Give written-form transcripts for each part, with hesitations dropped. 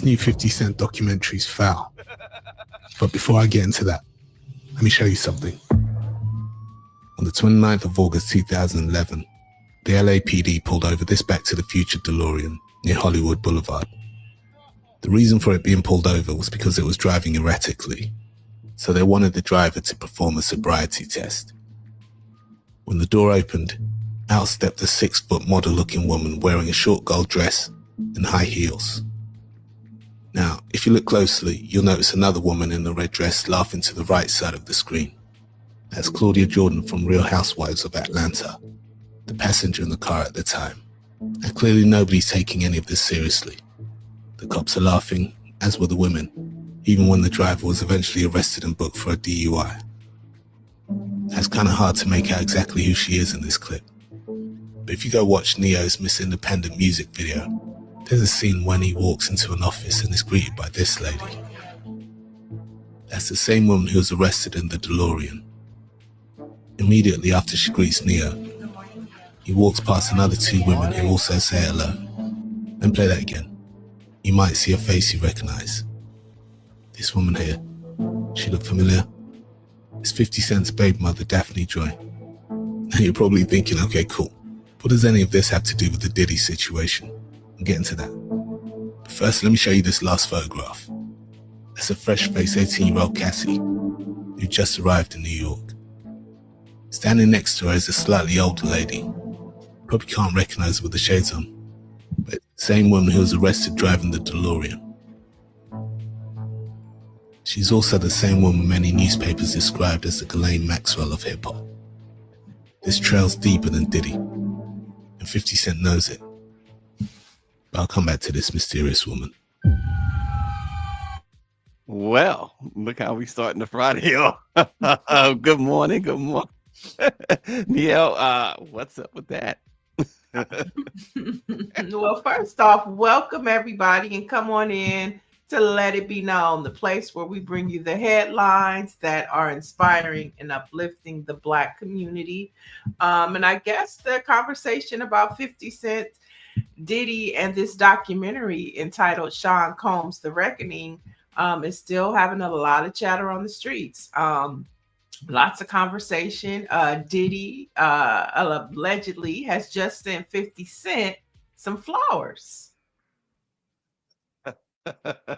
New 50 Cent documentary's foul. But before I get into that, let me show you something. On the 29th of August 2011, the LAPD pulled over this Back to the Future DeLorean near Hollywood Boulevard. The reason for it being pulled over was because it was driving erratically, so they wanted the driver to perform a sobriety test. When the door opened, out stepped a 6-foot model-looking woman wearing a short gold dress and high heels. Now, if you look closely, you'll notice another woman in a red dress laughing to the right side of the screen. That's Claudia Jordan from Real Housewives of Atlanta, the passenger in the car at the time. And clearly nobody's taking any of this seriously. The cops are laughing, as were the women, even when the driver was eventually arrested and booked for a DUI. It's kind of hard to make out exactly who she is in this clip. But if you go watch Neo's Miss Independent music video, there's a scene when he walks into an office and is greeted by this lady. That's the same woman who was arrested in the DeLorean. Immediately after she greets Neo, he walks past another 2 women who also say hello. Then play that again. You might see a face you recognize. This woman here, she look familiar? It's 50 Cent's babe mother, Daphne Joy. Now you're probably thinking, okay, cool. What does any of this have to do with the Diddy situation? I'm getting to that. But first, let me show you this last photograph. That's a fresh-faced 18-year-old Cassie, who just arrived in New York. Standing next to her is a slightly older lady. Probably can't recognize her with the shades on, but the same woman who was arrested driving the DeLorean. She's also the same woman many newspapers described as the Ghislaine Maxwell of hip-hop. This trail's deeper than Diddy, and 50 Cent knows it. But I'll come back to this mysterious woman. Well, look how we starting the Friday off. Good morning, good morning. Niele, what's up with that? Well, first off, welcome everybody and come on in to Let It Be Known, the place where we bring you the headlines that are inspiring and uplifting the Black community. And I guess the conversation about 50 Cent, Diddy, and this documentary entitled Sean Combs' The Reckoning is still having a lot of chatter on the streets. Lots of conversation. Diddy allegedly has just sent 50 Cent some flowers.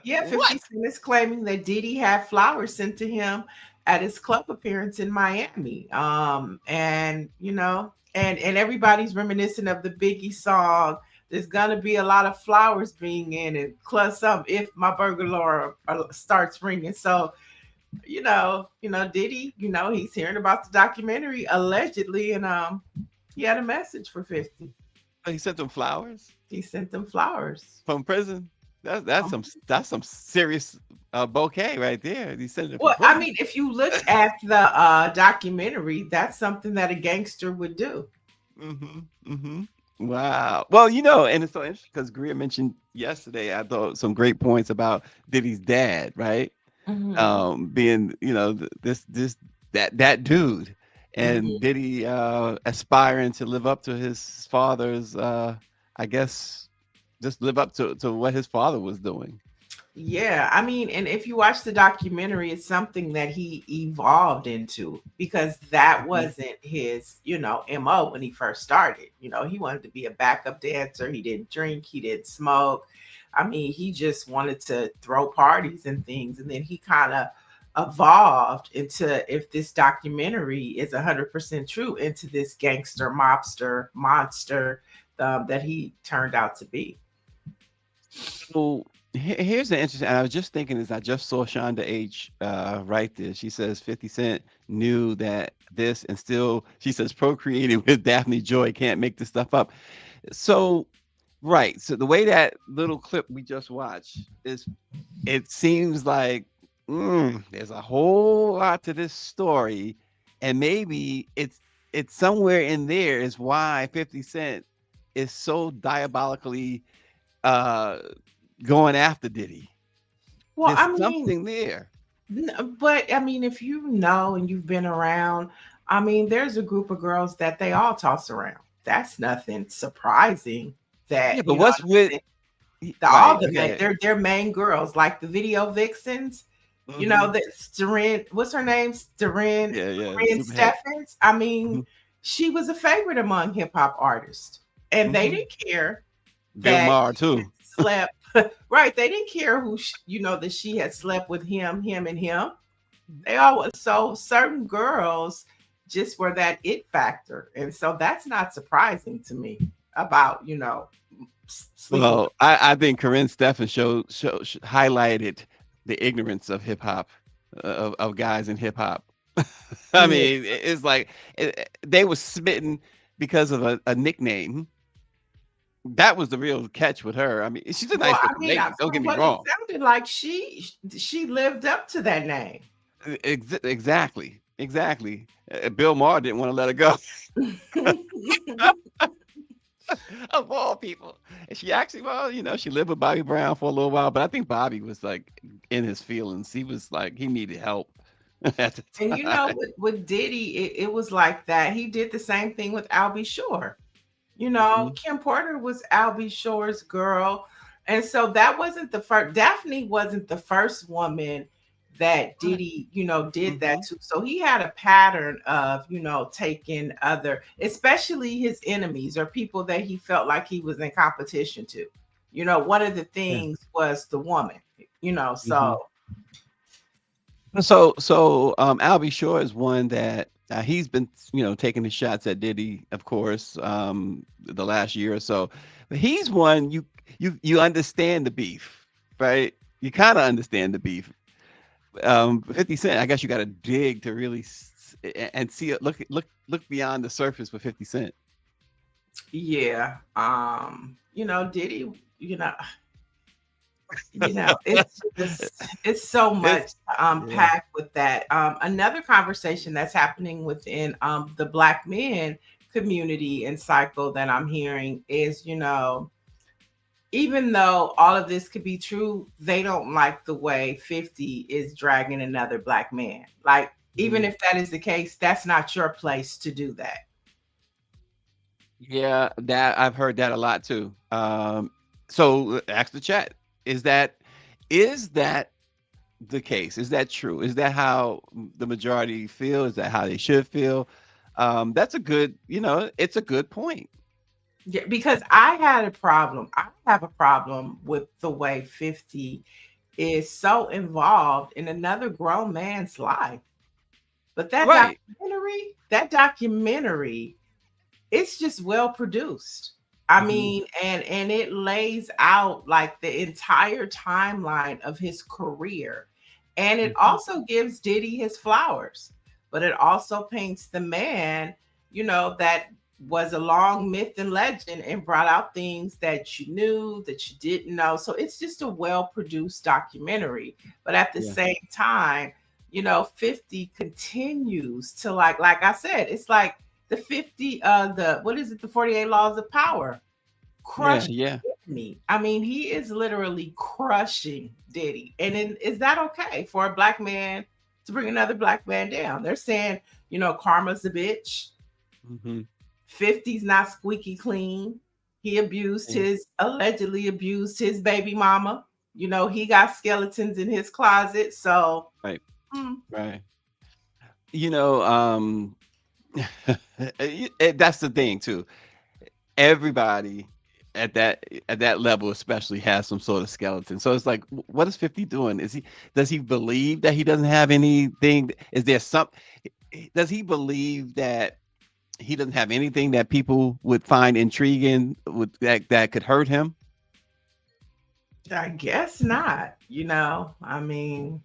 Yeah, 50 Cent is claiming that Diddy had flowers sent to him at his club appearance in Miami. And you know, and everybody's reminiscent of the Biggie song. There's gonna be a lot of flowers being in it, plus some if my burglar starts ringing. So, you know, Diddy, he's hearing about the documentary allegedly, and he had a message for 50. He sent them flowers. He sent them flowers From prison. That's some serious bouquet right there. He sent it. Well, I mean, if you look at the documentary, that's something that a gangster would do. Wow. Well, and it's so interesting because Greer mentioned yesterday, I thought some great points about Diddy's dad, right? Being, that dude, and Diddy aspiring to live up to his father's, I guess, just live up to what his father was doing. Yeah, I mean, and if you watch the documentary, it's something that he evolved into, because that wasn't his, MO when he first started. He wanted to be a backup dancer. He didn't drink, he didn't smoke. I mean, he just wanted to throw parties and things. And then he kind of evolved into, if this documentary is 100% true, into this gangster mobster monster that he turned out to be. So here's the interesting, I was just thinking as I just saw Shonda H write this. She says 50 Cent knew that this, and still, she says, procreated with Daphne Joy, can't make this stuff up. So, right. So the way that little clip we just watched is, it seems like there's a whole lot to this story, and maybe it's somewhere in there is why 50 Cent is so diabolically uh going after Diddy. Well, There's I mean, something there. but I mean, if you know and you've been around, I mean, there's a group of girls that they all toss around. That's nothing surprising Yeah, that, but what's with all right? the Okay. they're main girls, like the video vixens. You Hmm. know that Sterin, what's her name? Yeah, yeah, Sterin Superhead. Steffens. I mean, Hmm. she was a favorite among hip hop artists, and they Hmm. didn't care Bill that Maher she had too. slept. Right, they didn't care who you know that she had slept with him, and him. They all so certain girls just were that it factor, and so that's not surprising to me about sleeping with. Well, I think Corinne Steffen highlighted the ignorance of hip hop, of guys in hip hop. I Yeah. mean, it's like they were smitten because of a nickname. That was the real catch with her. I mean, she's a Well, nice I looking mean, lady. Don't get from me what it wrong. sounded like, she lived up to that name. Exactly, exactly. Bill Maher didn't want to let her go. Of all people. And she actually, well, she lived with Bobby Brown for a little while, but I think Bobby was like in his feelings. He was like, he needed help at the And time. with Diddy, it was like that. He did the same thing with Albie Shore. Mhm. Kim Porter was Albie Shore's girl. And so that wasn't the first, Daphne wasn't the first woman that Right. Diddy, did that Hmm. to. So he had a pattern of, taking other, especially his enemies or people that he felt like he was in competition to. One of the Yeah. things was the woman, Hmm. so So Albie Shore is one that he's been, taking the shots at Diddy, of course, the last year or so. But he's one you understand the beef, right? You kind of understand the beef. 50 Cent, I guess you got to dig to really and see it. Look beyond the surface with 50 Cent. yeah. Diddy, it's so much It's to yeah. unpack with that. Another conversation that's happening within the Black men community and cycle that I'm hearing is, even though all of this could be true, they don't like the way 50 is dragging another Black man. Like, even Mhm. if that is the case, that's not your place to do that. Yeah, that I've heard that a lot too. So ask the chat. Is that is that the case? Is that true? Is that how the majority feel? Is that how they should feel? That's a good, it's a good point. Yeah, because I had a problem. I have a problem with the way 50 is so involved in another grown man's life. But Right. that documentary, it's just well produced. I Hmm. mean, and it lays out like the entire timeline of his career. And it Hmm. also gives Diddy his flowers, but it also paints the man, that was a long myth and legend and brought out things that you knew that you didn't know. So it's just a well produced documentary. But at the Yeah. same time, 50 continues to like I said, it's like the 50 the what is it, the 48 laws of power Yeah. crush Yeah. me. I mean, he is literally crushing Diddy. And is that okay for a Black man to bring another Black man down? They're saying, karma's a bitch. Hmm. 50's not squeaky clean. He Yeah. allegedly abused his baby mama. He got skeletons in his closet. So, Right. mm, Right. You know, that's the thing too. Everybody at that level especially has some sort of skeleton. So it's like, what is 50 doing? Does he believe that he doesn't have anything? Is there some does he believe that he doesn't have anything that people would find intriguing with that could hurt him? I guess not. I mean,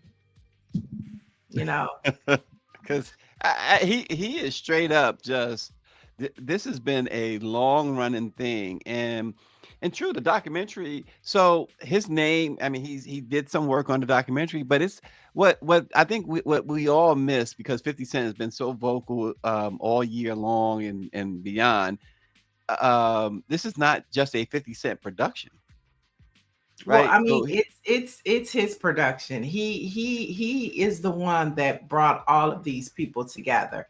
you know, Because he is straight up just this has been a long running thing, and And true, the documentary. So his name, I mean, he did some work on the documentary, but it's what I think what we all miss because 50 Cent has been so vocal all year long and beyond. This is not just a 50 Cent production, Well, right? I mean, So it's his production. He is the one that brought all of these people together.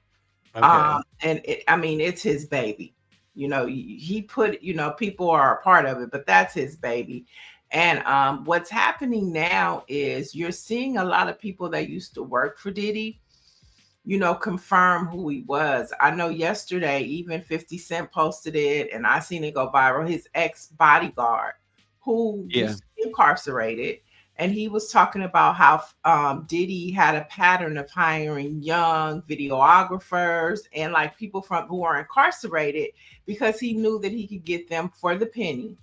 okay, I mean, it's his baby. You know, he put, you know, people are a part of it, but that's his baby. And what's happening now is you're seeing a lot of people that used to work for Diddy, you know, confirm who he was. I know yesterday, even 50 Cent posted it, and I seen it go viral. His ex bodyguard, who yeah, used to be incarcerated, and he was talking about how Diddy had a pattern of hiring young videographers and like people from who are incarcerated because he knew that he could get them for the penny.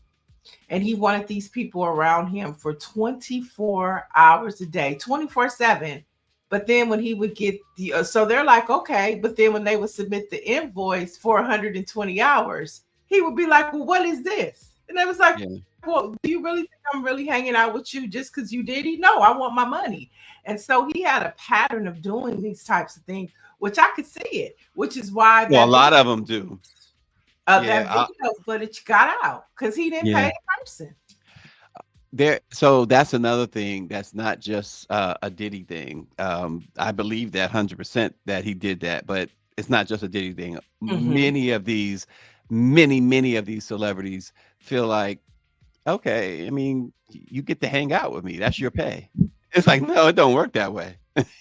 And he wanted these people around him for 24 hours a day, 24/7. But then when he would get the, so they're like, okay. But then when they would submit the invoice for 120 hours, he would be like, well, what is this? And they was like, yeah. well, do you really think I'm really hanging out with you just because you did? He, no, I want my money. And so he had a pattern of doing these types of things, which I could see it, which is why Well, a that lot of them do. that Yeah, video footage got out because he didn't yeah. pay the person. There, so that's another thing that's not just a Diddy thing. I believe that 100% that he did that, but it's not just a Diddy thing. Mhm. Many of these celebrities feel like, okay, I mean, you get to hang out with me. That's your pay. It's like, no, it don't work that way.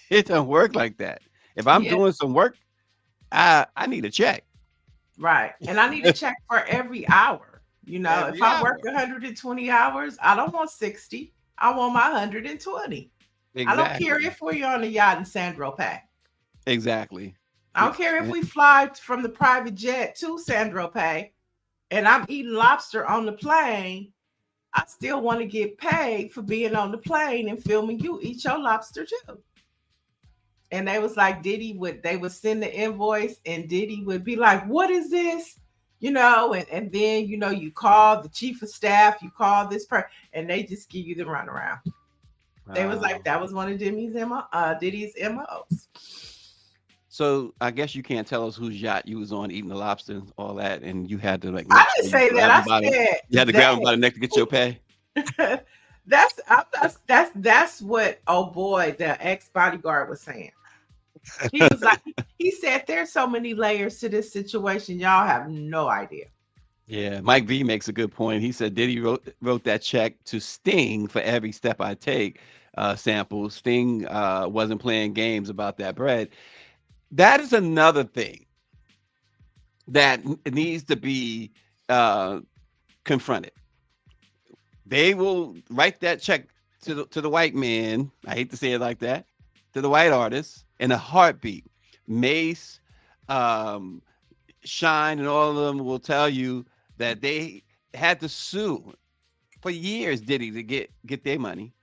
It don't work like that. If I'm Yeah, doing some work, I need a check right. And I need a check for every hour. You know, if every I work hour. 120 hours, I don't want 60. I want my 120. I don't care Exactly. if we're on a yacht in Sandro Pay. Exactly. I don't care if we fly from the private jet to Sandro Pay and I'm eating lobster on the plane. I still want to get paid for being on the plane and filming you eat your lobster too. And they was like, they would send the invoice and Diddy would be like, what is this? You know, and then, you know, you call the chief of staff, you call this person, and they just give you the runaround. They was like, Wow. that was one of Diddy's MOs. So I guess you can't tell us whose yacht you was on eating the lobster and all that, and you had to like I make sure didn't you say grab him that. by the I said you had to grab him by the neck to get your pay. that. That's what oh boy, the ex bodyguard was saying. He was like, he said, there's so many layers to this situation. Y'all have no idea. Yeah, Mike V makes a good point. He said Diddy wrote that check to Sting for every step I take. Sample Sting wasn't playing games about that bread. That is another thing that needs to be confronted. They will write that check to the white man. I hate to say it like that, to the white artist in a heartbeat. Mace, um, Shine, and all of them will tell you that they had to sue for years Diddy to get their money.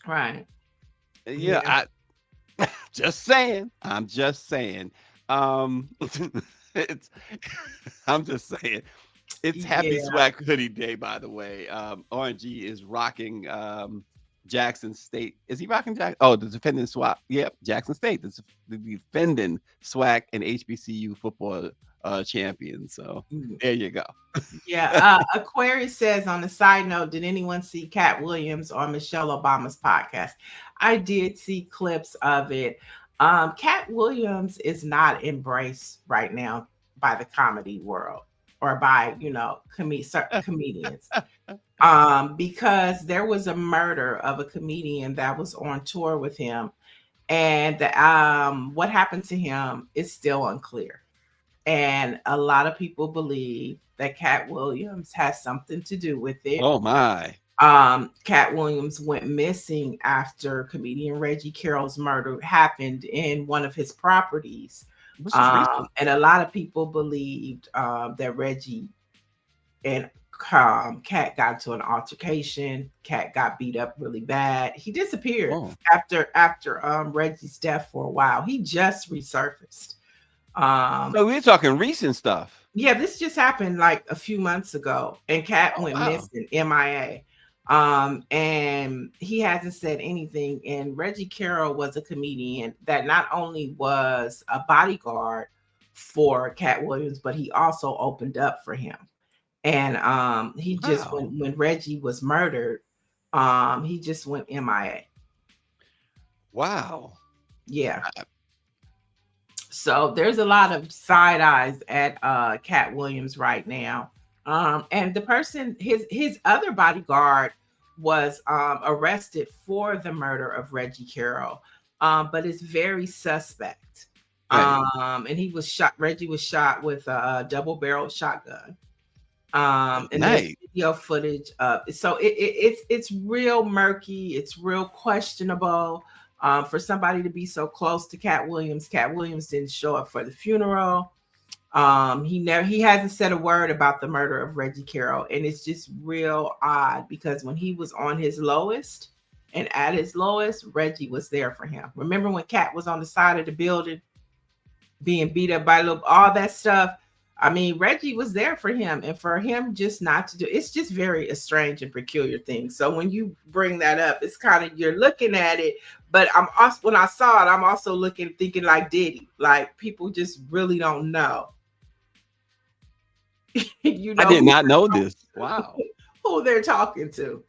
Right. Yeah, Yeah. just saying. I'm just saying. Um, it's I'm just saying. It's Happy Yeah. Swag Hoodie Day, by the way. RNG is rocking Jackson State. Is he rocking Jack? Oh, the defending swag. Yep, Jackson State. The defending swag and HBCU football champion. So there you go. Yeah. Aquarius says on a side note, did anyone see Cat Williams on Michelle Obama's podcast? I did see clips of it. Cat Williams is not embraced right now by the comedy world or by, you know, comedians. Because there was a murder of a comedian that was on tour with him. And what happened to him is still unclear. And a lot of people believe that Cat Williams has something to do with it. Oh my. Cat Williams went missing after comedian Reggie Carroll's murder happened in one of his properties. This is recent. And a lot of people believed that Reggie and Cat got into an altercation. Cat got beat up really bad. He disappeared after Reggie's death for a while. He just resurfaced. So we're talking recent stuff. Yeah, this just happened like a few months ago, and Cat Oh, went wow. missing, MIA. And he hasn't said anything. And Reggie Carroll was a comedian that not only was a bodyguard for Cat Williams, but he also opened up for him. And he just Wow. when Reggie was murdered, he just went MIA. Wow. Yeah. I- So there's a lot of side eyes at Cat Williams right now. And the person, his other bodyguard was arrested for the murder of Reggie Carroll, but is very suspect. Right. And he was shot. Reggie was shot with a double-barreled shotgun. And there's Nice. video footage of, so it's real murky. It's real questionable. For somebody to be so close to Cat Williams. Cat Williams didn't show up for the funeral. He hasn't said a word about the murder of Reggie Carroll, and it's just real odd because when he was on his lowest and at his lowest, Reggie was there for him. Remember when Cat was on the side of the building being beat up by all that stuff? I mean, Reggie was there for him, and for him just not to do it's just very a strange and peculiar thing. So when you bring that up, it's kind of you're looking at it, but I'm also when I saw it, I'm also thinking like Diddy, like people just really don't know. You I know did not know this. Wow. who they're talking to.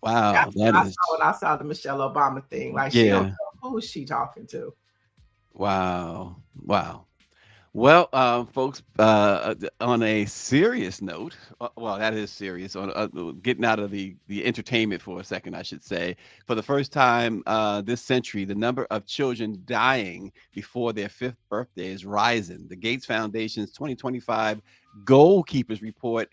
Wow. That's what That I is, saw when I saw the Michelle Obama thing. Like she don't yeah. know who is she talking to. Wow. Wow. Well, folks, on a serious note, well, that is serious. On getting out of the entertainment for a second, I should say. For the first time this century, the number of children dying before their 5th birthday is rising. The Gates Foundation's 2025 Goalkeepers Report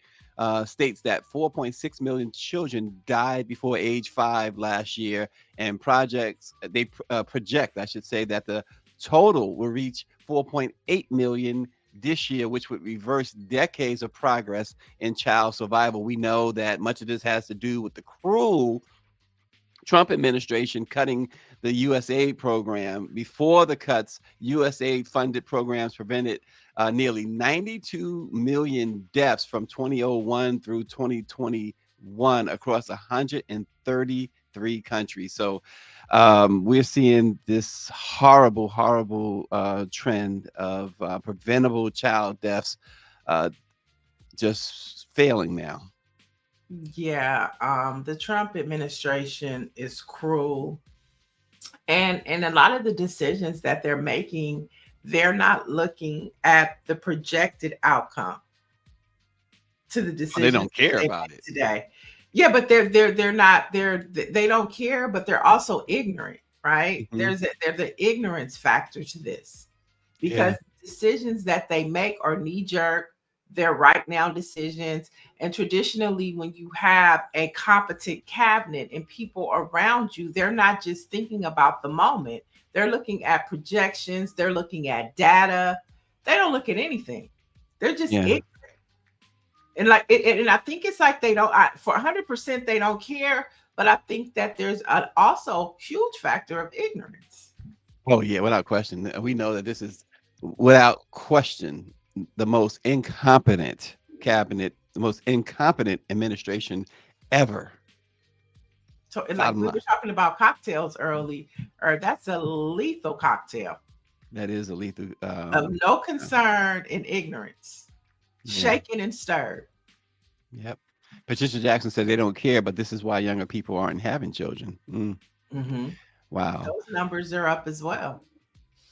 states that 4.6 million children died before age 5 last year, and project, I should say, that the total will reach 4.8 million this year, which would reverse decades of progress in child survival. We know that much of this has to do with the cruel Trump administration cutting the USAID program. Before the cuts, USAID funded programs prevented nearly 92 million deaths from 2001 through 2021 across 133 countries. So we're seeing this horrible, horrible trend of preventable child deaths just failing now. Yeah, the Trump administration is cruel, and a lot of the decisions that they're making, they're not looking at the projected outcome to the They decisions don't that care they about make it. today. Yeah, but they're not they don't care, but they're also ignorant, right? Mhm. There's the ignorance factor to this because Yeah. decisions that they make are knee jerk. They're right now decisions. And traditionally, when you have a competent cabinet and people around you, they're not just thinking about the moment. They're looking at projections, they're looking at data. They don't look at anything. They're just Yeah. ignorant. And like and I think it's like they don't for 100% they don't care, but I think that there's also huge factor of ignorance. Oh, yeah, without question. We know that this is, without question, the most incompetent cabinet, the most incompetent administration ever. So, and like Bottom we were line. talking about cocktails early, or that's a lethal cocktail That is a lethal. of no concern and ignorance, Yeah. shaken and stirred. Yep. Patricia Jackson said they don't care, but this is why younger people aren't having children. Hmm. Wow. Those numbers are up as well.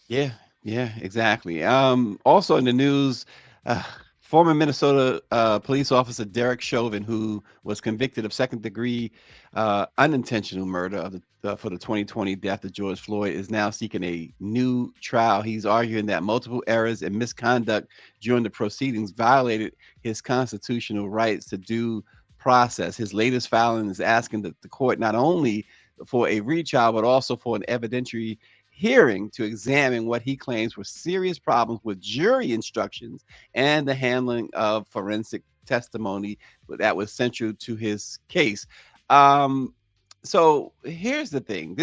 Yeah, yeah, exactly. Also in the news, uh, former Minnesota police officer Derek Chauvin, who was convicted of second-degree unintentional murder of for the 2020 death of George Floyd, is now seeking a new trial. He's arguing that multiple errors and misconduct during the proceedings violated his constitutional rights to due process. His latest filing is asking that the court not only for a retrial, but also for an evidentiary hearing to examine what he claims were serious problems with jury instructions and the handling of forensic testimony that was central to his case. So here's the thing.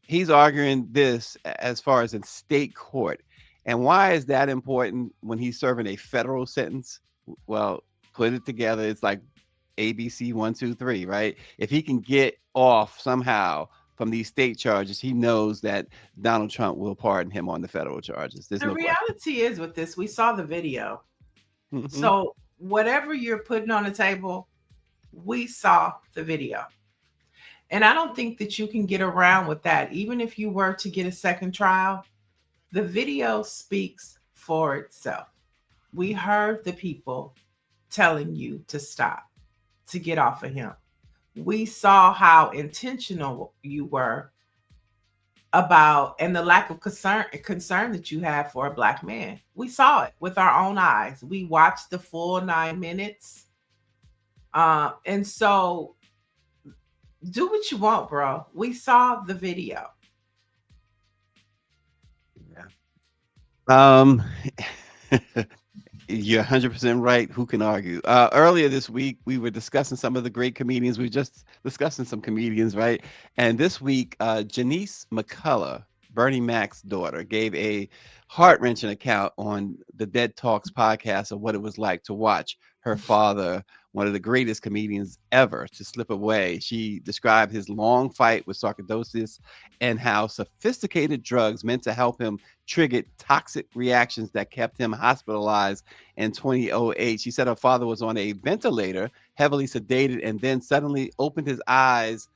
He's arguing this as far as in state court. And why is that important when he's serving a federal sentence? Well, put it together. It's like ABC 1, 2, 3, right? If he can get off somehow from these state charges, he knows that Donald Trump will pardon him on the federal charges. There's The no question. reality is with this, we saw the video. Mhm. So whatever you're putting on the table, we saw the video. And I don't think that you can get around with that. Even if you were to get a second trial, the video speaks for itself. We heard the people telling you to stop, to get off of him. We saw how intentional you were about and the lack of concern that you have for a Black man. We saw it with our own eyes. We watched the full 9 minutes. And so do what you want, bro. We saw the video. Yeah. You're 100% right. Who can argue? Earlier this week, we were discussing some of the great comedians. We were just discussing some comedians, right? And this week, Janice McCullough, Bernie Mac's daughter, gave a heart-wrenching account on the Dead Talks podcast of what it was like to watch her father, one of the greatest comedians ever, to slip away. She described his long fight with sarcoidosis and how sophisticated drugs meant to help him triggered toxic reactions that kept him hospitalized in 2008. She said her father was on a ventilator, heavily sedated, and then suddenly opened his eyes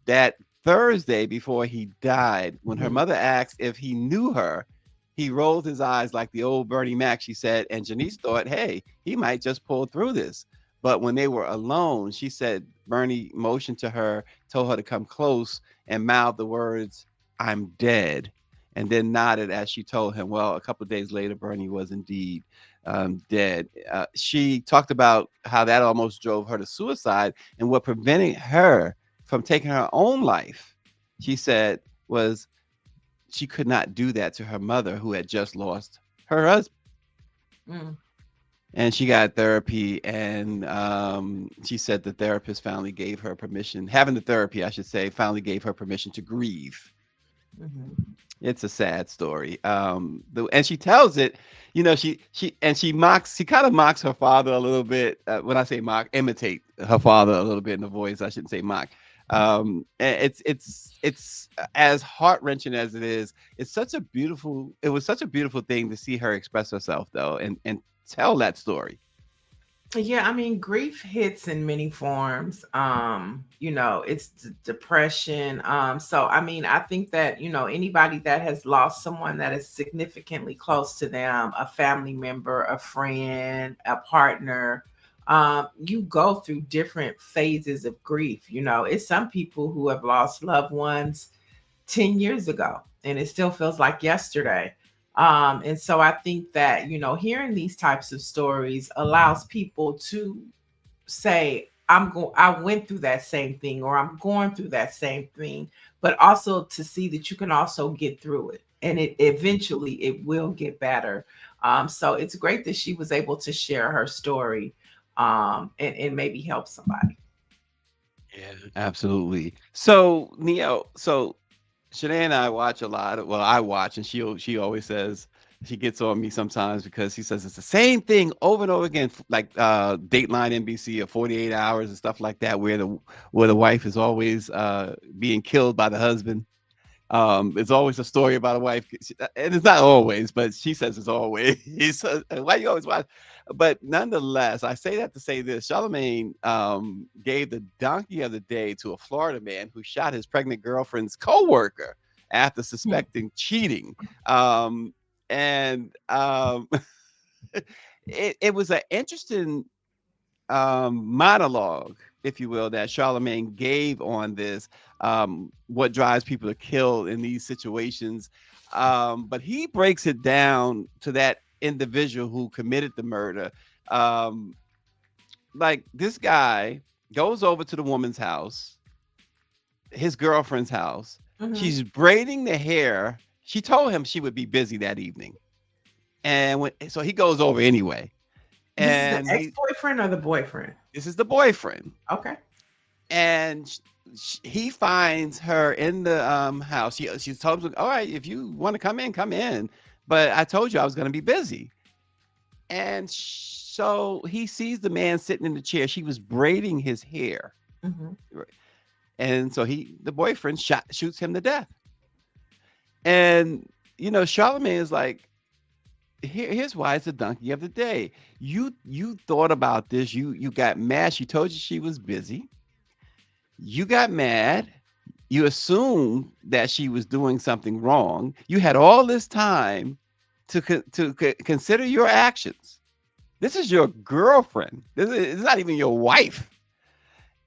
that Thursday before he died. When her mother asked if he knew her, he rolled his eyes like the old Bernie Mac, she said, and Janice thought, hey, he might just pull through this. But when they were alone, she said Bernie motioned to her, told her to come close, and mouthed the words, I'm dead, and then nodded as she told him. Well, a couple of days later, Bernie was indeed dead. She talked about how that almost drove her to suicide, and what prevented her from taking her own life, she said, was she could not do that to her mother, who had just lost her husband. And she got therapy, and she said the therapist finally gave her permission. Having the therapy, I should say, finally gave her permission to grieve. It's a sad story. And she tells it, you know, she kind of mocks her father a little bit. When I say mock, imitate her father a little bit in the voice. I shouldn't say mock. It's as heart-wrenching as it is. It was such a beautiful thing to see her express herself, though, and tell that story. Yeah, I mean, grief hits in many forms. You know, it's depression. So I mean, I think that, you know, anybody that has lost someone that is significantly close to them, a family member, a friend, a partner, you go through different phases of grief. You know, it's some people who have lost loved ones 10 years ago, and it still feels like yesterday. And so I think that, you know, hearing these types of stories allows people to say, I went through that same thing, or I'm going through that same thing, but also to see that you can also get through it, and it eventually it will get better. So it's great that she was able to share her story, and maybe help somebody. Yeah, absolutely. So, Neo, Shanae and I watch a lot. Well, I watch, and she always says she gets on me sometimes because she says it's the same thing over and over again, like Dateline NBC or 48 Hours and stuff like that, where the wife is always being killed by the husband. It's always a story about a wife, and it's not always, but she says it's always. Why you always watch? But nonetheless, I say that to say this: Charlemagne gave the donkey of the day to a Florida man who shot his pregnant girlfriend's co-worker after suspecting cheating. And it was an interesting monologue, if you will, that Charlemagne gave on this, what drives people to kill in these situations. But he breaks it down to that individual who committed the murder. Like, this guy goes over to the woman's house, his girlfriend's house. She's braiding the hair. She told him she would be busy that evening. And so he goes over anyway. And this is the ex-boyfriend or the boyfriend? This is the boyfriend. Okay. And he finds her in the house. She told him, all right, if you want to come in, come in. but I told you I was going to be busy. And so he sees the man sitting in the chair. She was braiding his hair. Mhm. And so the boyfriend shoots him to death. And, Charlemagne is like, here's why it's the donkey of the day. You thought about this. You got mad. She told you she was busy. You got mad. You assumed that she was doing something wrong. You had all this time to consider your actions. This is your girlfriend. It's not even your wife.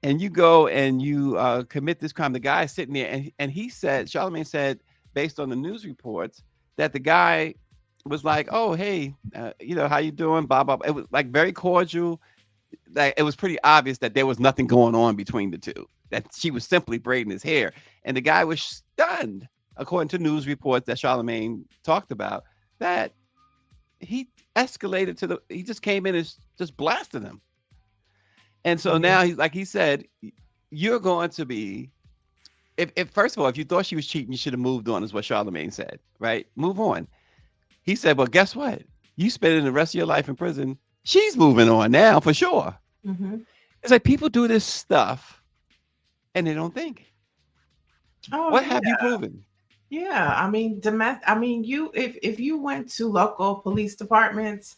And you go and you commit this crime. The guy sitting there, and he said, Charlemagne said, based on the news reports, that the guy was like, "Oh, hey, how you doing?" Blah blah. It was like very cordial. Like it was pretty obvious that there was nothing going on between the two. That she was simply braiding his hair, and the guy was stunned, according to news reports that Charlemagne talked about, that he escalated to he just came in and just blasted him. And so now he's like he said, you're going to be, if first of all, if you thought she was cheating, you should have moved on, is what Charlemagne said, right? Move on. He said, well, guess what? You spending the rest of your life in prison. She's moving on now for sure. Mhm. It's like people do this stuff and they don't think. Oh, What yeah. have you proven? Yeah, I mean, you if you went to local police departments,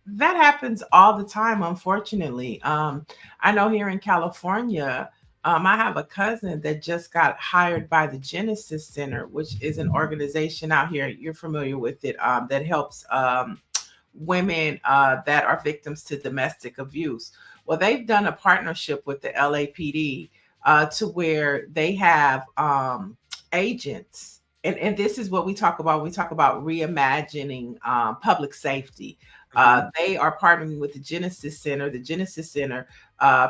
that happens all the time, unfortunately. I know here in California, I have a cousin that just got hired by the Genesis Center, which is an organization out here. You're familiar with it, that helps women that are victims to domestic abuse. Well, they've done a partnership with the LAPD to where they have agents. And this is what we talk about when we talk about reimagining public safety. They are partnering with the Genesis Center. The Genesis Center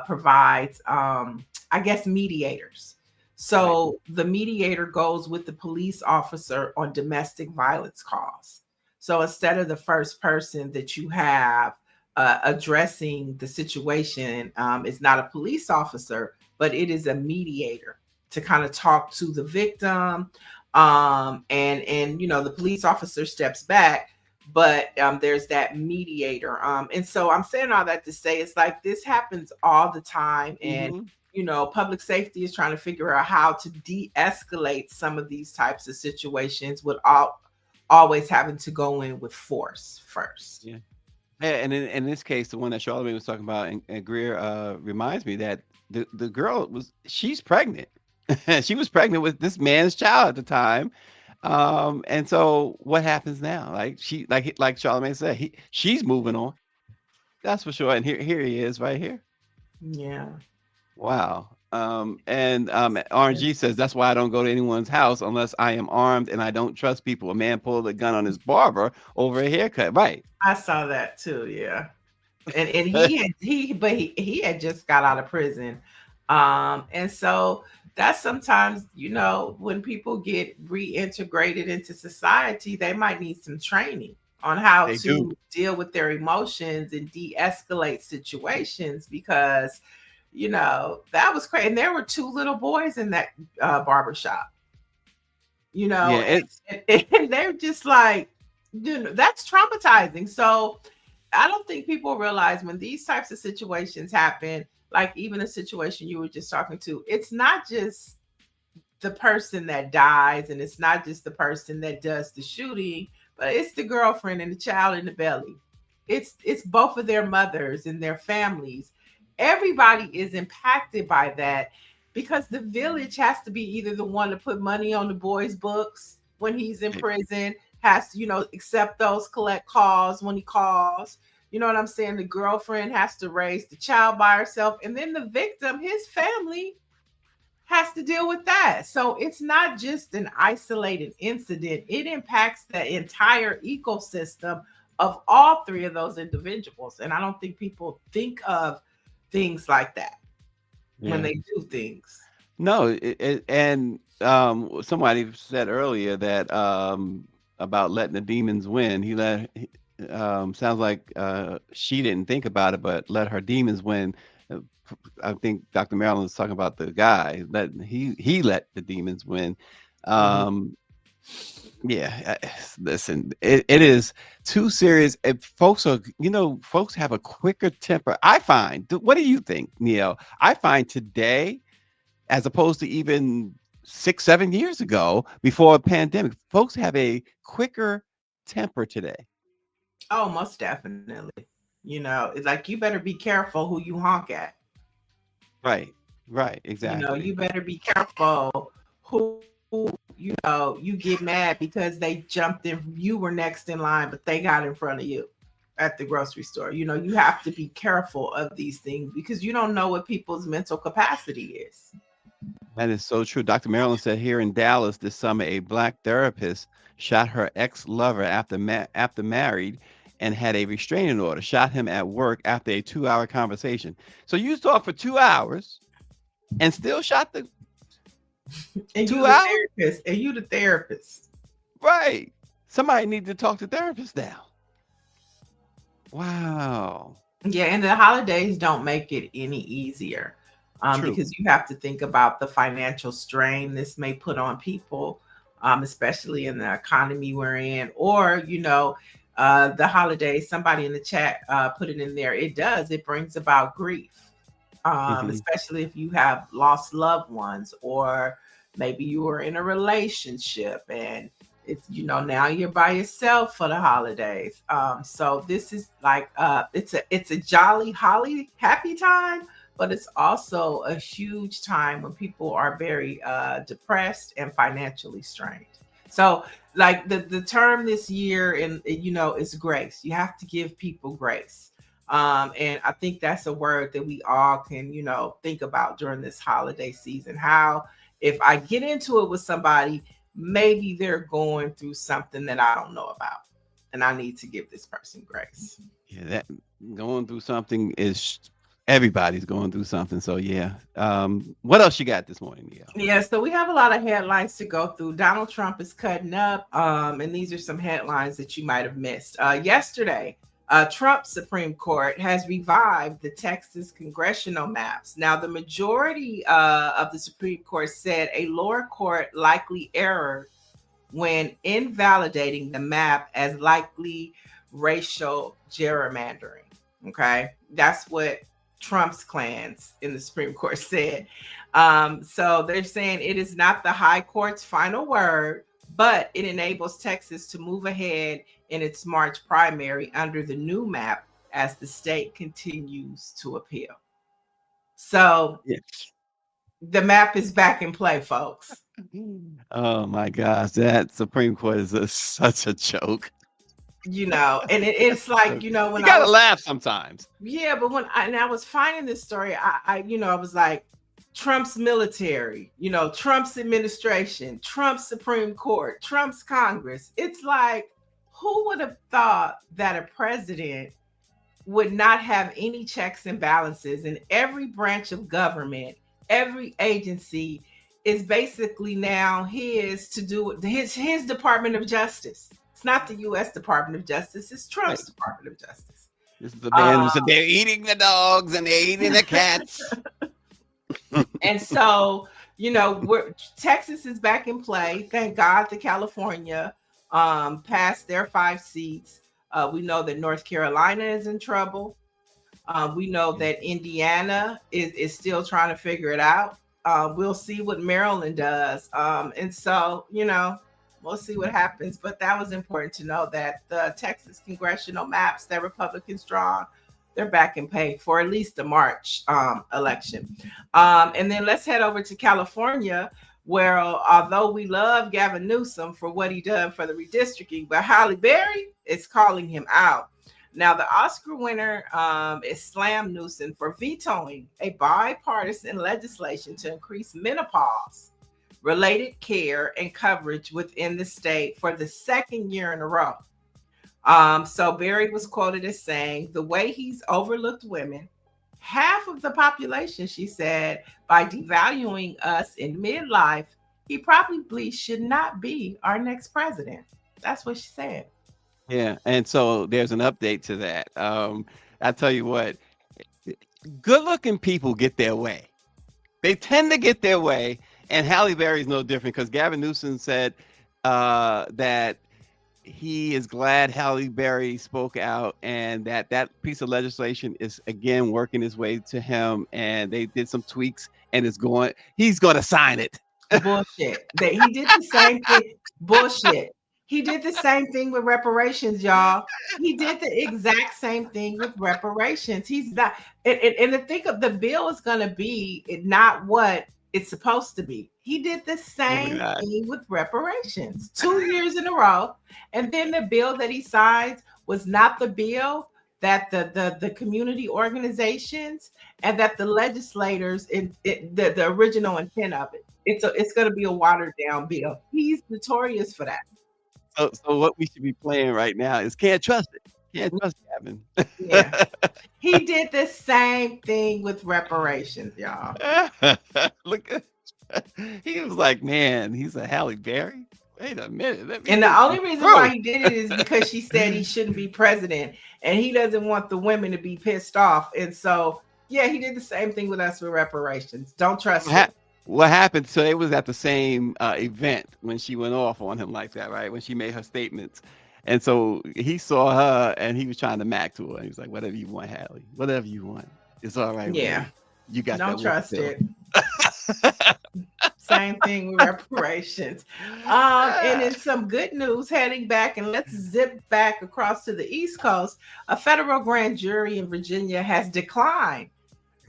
provides, I guess, mediators. So the mediator goes with the police officer on domestic violence calls. So instead of the first person that you have addressing the situation, is not a police officer, but it is a mediator to kind of talk to the victim. And the police officer steps back, but there's that mediator. And so I'm saying all that to say it's like this happens all the time. And public safety is trying to figure out how to de-escalate some of these types of situations without always having to go in with force first. Yeah. And in this case, the one that Charlemagne was talking about, and Greer reminds me that the girl she's pregnant. She was pregnant with this man's child at the time. And so what happens now? Like like Charlemagne said, she's moving on. That's for sure. And here he is right here. Yeah. Wow. And RNG says that's why I don't go to anyone's house unless I am armed and I don't trust people. A man pulled a gun on his barber over a haircut. Right. I saw that too. Yeah. And he had just got out of prison. And so that's sometimes, when people get reintegrated into society, they might need some training on how to deal with their emotions and de-escalate situations, because that was crazy. And there were two little boys in that barbershop, Yeah, and they're just like, that's traumatizing. So I don't think people realize when these types of situations happen, like even a situation you were just talking to, it's not just the person that dies and it's not just the person that does the shooting, but it's the girlfriend and the child in the belly. It's both of their mothers and their families. Everybody is impacted by that, because the village has to be either the one to put money on the boy's books when he's in prison, has to, accept those collect calls when he calls. You know what I'm saying? The girlfriend has to raise the child by herself. And then the victim, his family, has to deal with that. So it's not just an isolated incident. It impacts the entire ecosystem of all three of those individuals. And I don't think people think of things like that when they do things. No, and somebody said earlier that about letting the demons win. Sounds like she didn't think about it, but let her demons win. I think Dr. Marilyn was talking about the guy that he let the demons win. Yeah, listen, it is too serious. If folks are, folks have a quicker temper. I find. What do you think, Neil? I find today, as opposed to even 6, 7 years ago, before a pandemic, folks have a quicker temper today. Oh, most definitely. It's like you better be careful who you honk at. Right, right, You exactly. better be careful who you get mad because they jumped in. You were next in line, but they got in front of you at the grocery store. You have to be careful of these things because you don't know what people's mental capacity is. That is so true. Dr. Marilyn said here in Dallas this summer, a black therapist shot her ex-lover after married and had a restraining order. Shot him at work after a 2-hour conversation. So you talked for 2 hours and still shot the And you 2 hours? the therapist. Right. Somebody needs to talk to therapists now. Wow. Yeah, and the holidays don't make it any easier. True. Because you have to think about the financial strain this may put on people, especially in the economy we're in, or the holidays. Somebody in the chat put it in there. It brings about grief, especially if you have lost loved ones, or maybe you were in a relationship and it's now you're by yourself for the holidays. So this is like it's a jolly holly happy time, but it's also a huge time when people are very depressed and financially strained. So like the term this year, and is grace. You have to give people grace. And I think that's a word that we all can think about during this holiday season. How if I get into it with somebody, maybe they're going through something that I don't know about, and I need to give this person grace. Yeah, that going through something is everybody's going through something. So yeah. What else you got this morning, Neil? Yeah, so we have a lot of headlines to go through. Donald Trump is cutting up, and these are some headlines that you might have missed. Yesterday, Trump's Supreme Court has revived the Texas congressional maps. Now, the majority of the Supreme Court said a lower court likely erred when invalidating the map as likely racial gerrymandering. Okay, that's what Trump's clans in the Supreme Court said. So they're saying it is not the high court's final word, but it enables Texas to move ahead in its March primary under the new map as the state continues to appeal. So Yes. the map is back in play, folks. Oh my gosh, that Supreme Court is such a joke. And it's like, when You I gotta was laugh sometimes. Yeah, but when I was finding this story, I was like, Trump's military, Trump's administration, Trump's Supreme Court, Trump's Congress. It's like, who would have thought that a president would not have any checks and balances, and every branch of government, every agency is basically now his to do his Department of Justice. It's not the U.S. Department of Justice, it's Trump's Right. Department of Justice. This is the man who said they're eating the dogs and they're eating the cats. And so, Texas is back in play. Thank God that California passed their 5 seats. We know that North Carolina is in trouble. We know that Indiana is still trying to figure it out. We'll see what Maryland does. And so, we'll see what happens. But that was important to know that the Texas congressional maps that Republicans draw, they're back in pay for at least the March election. And then let's head over to California, where although we love Gavin Newsom for what he done for the redistricting, but Halle Berry is calling him out. Now, the Oscar winner is slammed Newsom for vetoing a bipartisan legislation to increase menopause related care and coverage within the state for the second year in a row. So Berry was quoted as saying, the way he's overlooked women, half of the population, she said, by devaluing us in midlife, he probably should not be our next president. That's what she said. Yeah, and so there's an update to that. I tell you what, good-looking people get their way. They tend to get their way, and Halle Berry is no different because Gavin Newsom said that he is glad Halle Berry spoke out, and that piece of legislation is again working its way to him, and they did some tweaks, and he's going to sign it. Bullshit. That he did the same thing. Bullshit. He did the same thing with reparations, y'all. He did the exact same thing with reparations. He's not, and to think of the bill is going to be not what it's supposed to be. He did the same thing with reparations 2 years in a row. And then the bill that he signed was not the bill that the community organizations and that the legislators the original intent of it. It's going to be a watered down bill. He's notorious for that. So what we should be playing right now is Can't Trust It. Can't trust Gavin. Yeah. He did the same thing with reparations, y'all. Look at he was like, man, he's a Halle Berry. Wait a minute. And the only reason why he did it is because she said he shouldn't be president, and he doesn't want the women to be pissed off. And so, yeah, he did the same thing with us with reparations. Don't trust him. What happened? So it was at the same event when she went off on him like that, right? When she made her statements. And so he saw her and he was trying to mac to her. He was like, whatever you want, Halle, whatever you want. It's all right. Yeah. You got Don't that trust it. Same thing with reparations. And in some good news, heading back, and let's zip back across to the East Coast, a federal grand jury in Virginia has declined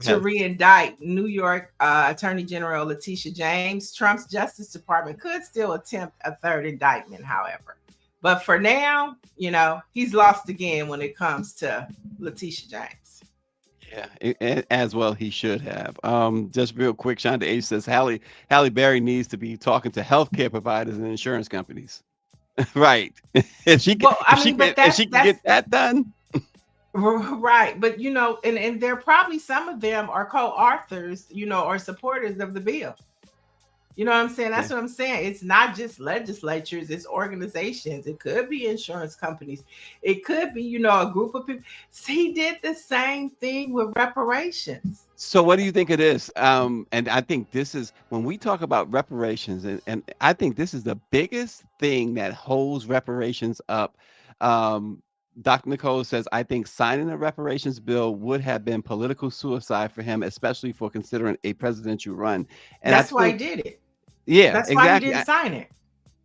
to re-indict New York Attorney General Letitia James. Trump's Justice Department could still attempt a third indictment, however. But for now, he's lost again when it comes to Letitia James. Yeah, as well he should have. Just real quick, Shonda H says Halle Berry needs to be talking to healthcare providers and insurance companies. Right. If she can get that done. Right. But and there probably some of them are co-authors, or supporters of the bill. You know what I'm saying? That's what I'm saying. It's not just legislatures, it's organizations. It could be insurance companies. It could be, a group of people. He did the same thing with reparations. So what do you think it is? And I think this is when we talk about reparations, and I think this is the biggest thing that holds reparations up. Dr. Nicole says, I think signing a reparations bill would have been political suicide for him, especially for considering a presidential run. And that's why he did it. Yeah, that's exactly. why he didn't sign it.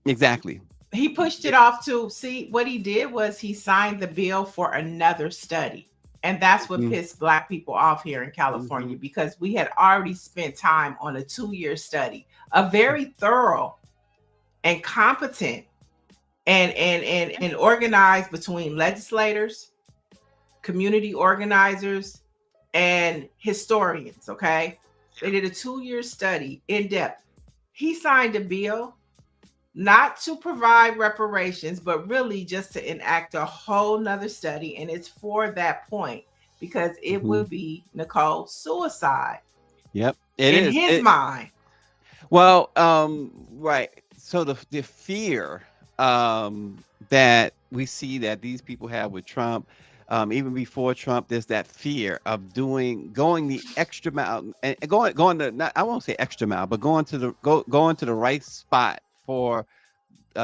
Exactly. He pushed it off to see what he did was he signed the bill for another study. And that's what pissed Black people off here in California, because we had already spent time on a 2-year study, a very thorough and competent and organized between legislators, community organizers, and historians. Okay. They did a 2-year study in depth. He signed a bill not to provide reparations, but really just to enact a whole nother study. And it's for that point, because it will be, Nicole, suicide. Yep. In his mind. Well, right. So the fear that we see that these people have with Trump, even before Trump, there's that fear of going the extra mile and going to, not, I won't say extra mile, but going to the right spot for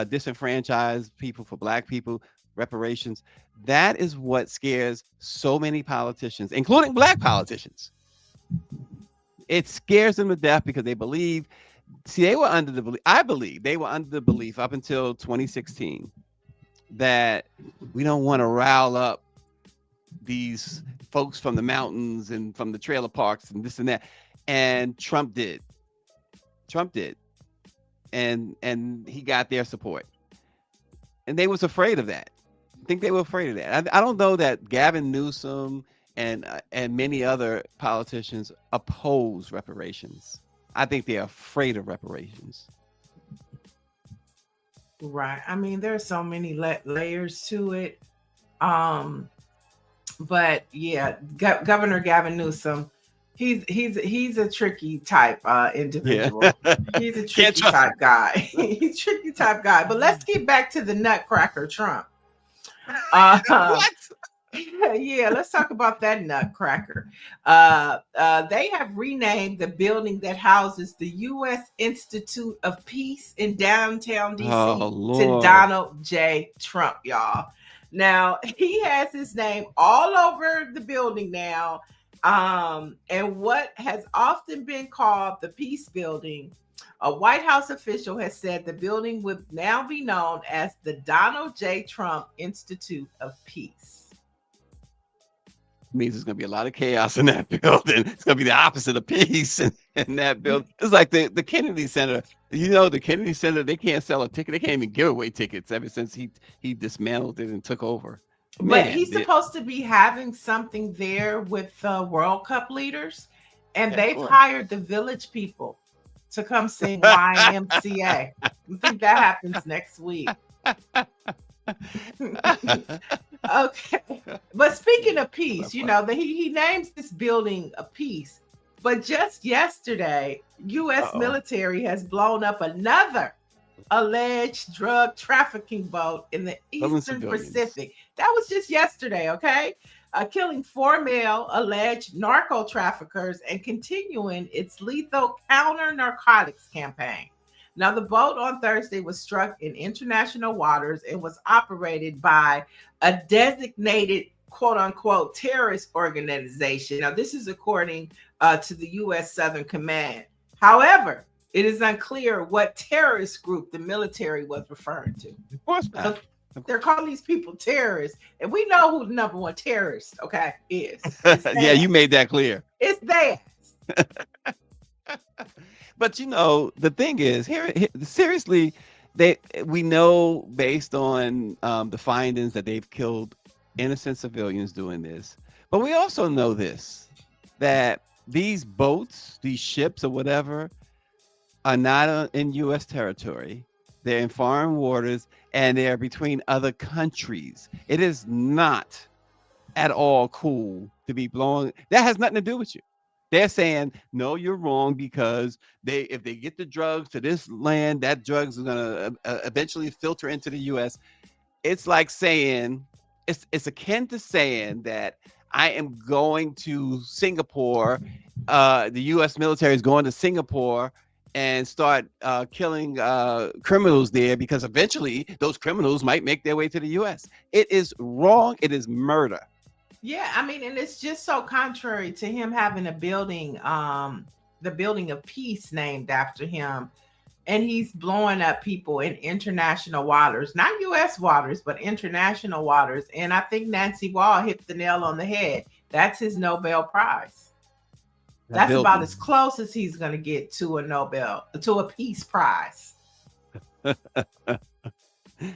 disenfranchised people, for Black people, reparations. That is what scares so many politicians, including Black politicians. It scares them to death because they believe. See, they were under the belief. I believe they were under the belief up until 2016 that we don't want to rile up these folks from the mountains and from the trailer parks and this and that. And Trump did. And he got their support. And they was afraid of that. I think they were afraid of that. I don't know that Gavin Newsom and many other politicians oppose reparations. I think they're afraid of reparations. Right. I mean, there's so many layers to it. But yeah, Governor Gavin Newsom, he's a tricky type individual. Yeah. He's a tricky type guy. He's a tricky type guy. But let's get back to the nutcracker Trump. What? Yeah, let's talk about that nutcracker. They have renamed the building that houses the U.S. Institute of Peace in downtown Oh D.C. to Lord. Donald J. Trump, y'all. Now, he has his name all over the building now. And what has often been called the Peace Building, a White House official has said the building would now be known as the Donald J. Trump Institute of Peace. Means there's gonna be a lot of chaos in that building. It's gonna be the opposite of peace in that building. It's like the Kennedy Center. You know, the Kennedy Center, they can't sell a ticket. They can't even give away tickets ever since he dismantled it and took over. But Man, he's supposed to be having something there with World Cup leaders, and yeah, they've cool. hired the village people to come sing YMCA. I think that happens next week. Okay. But speaking of peace, you know, he names this building a peace. But just yesterday, U.S. military has blown up another alleged drug trafficking boat in the Eastern Pacific. That was just yesterday, okay? Killing 4 male alleged narco traffickers and continuing its lethal counter narcotics campaign. Now, the boat on Thursday was struck in international waters and was operated by a designated quote unquote terrorist organization. Now, this is according to the U.S. Southern Command. However, it is unclear what terrorist group the military was referring to. Of course not. So they're calling these people terrorists, and we know who the number one terrorist, okay, is. Yeah, you made that clear. It's theirs. But you know, the thing is, here seriously, we know based on the findings that they've killed innocent civilians doing this. But we also know this, that these boats, these ships or whatever, are not in U.S. territory. They're in foreign waters and they're between other countries. It is not at all cool to be blowing. That has nothing to do with you. They're saying, no, you're wrong because if they get the drugs to this land, that drugs are going to eventually filter into the U.S. It's like saying, it's akin to saying that I am going to Singapore. The U.S. military is going to Singapore and start killing criminals there because eventually those criminals might make their way to the U.S. It is wrong. It is murder. Yeah, I mean, and it's just so contrary to him having a building, the building of peace named after him. And he's blowing up people in international waters, not U.S. waters, but international waters. And I think Nancy Wall hit the nail on the head. That's his Nobel Prize. That's about as close as he's going to get to a peace prize.